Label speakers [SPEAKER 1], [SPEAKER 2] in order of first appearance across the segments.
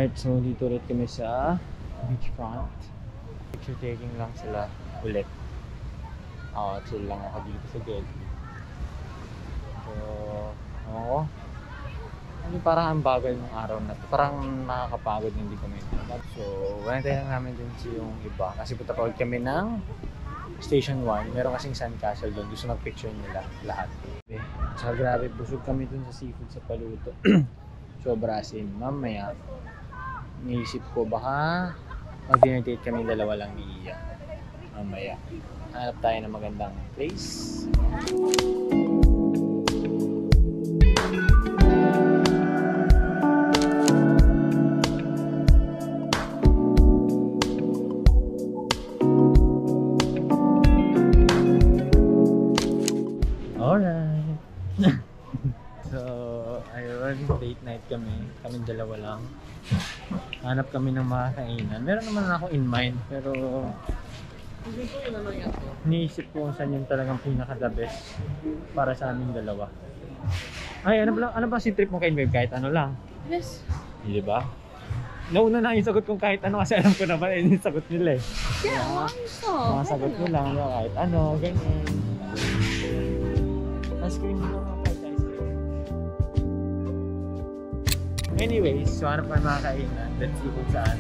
[SPEAKER 1] Alright, so dito ulit kami sa beachfront. Picture taking lang sila ulit. Chill lang ako dito sa Getty. So, ako. Parang ang bagal ng araw na to. Parang nakakapagod na hindi kami. So, wanantay lang namin din si yung iba. Kasi punta pa ulit kami ng Station 1. Meron kasing sandcastle doon. Gusto mag-picture nila lahat. Tsaka grabe, busog kami dun sa seafood sa Paluto. Sobra asin. Mamaya, naisip ko baka mag-dinner date kami dalawa lang ni Iya. Mamaya, hanap tayo ng magandang place. Alright. So, ayun, date night kami. Kaming dalawa lang. Hanap kami ng mga kainan. Meron naman ako in mind, pero niisip ko kung saan yung talagang pinaka-the best para sa aming dalawa. Ay, ano ba si trip mo kay Babe? Kahit ano lang?
[SPEAKER 2] Yes.
[SPEAKER 1] Di ba? Nauna na yung sagot kong kahit ano kasi alam ko naman yung sagot nila eh.
[SPEAKER 2] Yeah,
[SPEAKER 1] Mga sagot mo lang, kahit ano, ganyan. Ice cream mo nga, kahit ice cream. Anyways, so hanap pa mga kainan. Let's see kung saan.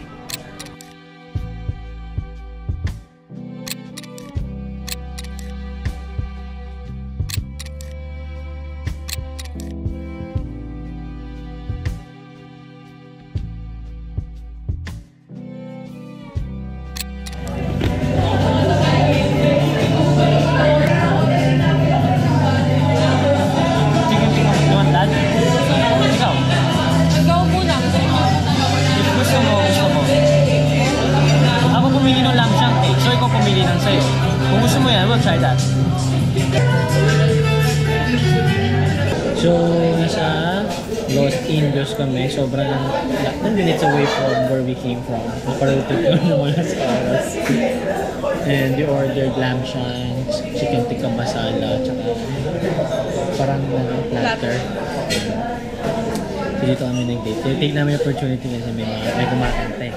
[SPEAKER 1] So, nasa Los Indios kami. Sobrang 10 minutes away from where we came from. Naparutot ko ng mga oras. And we ordered lamb shanks, chicken tikka masala, tsaka parang platter. So, dito kami nag-date. Take namin yung opportunity kasi may kumakanta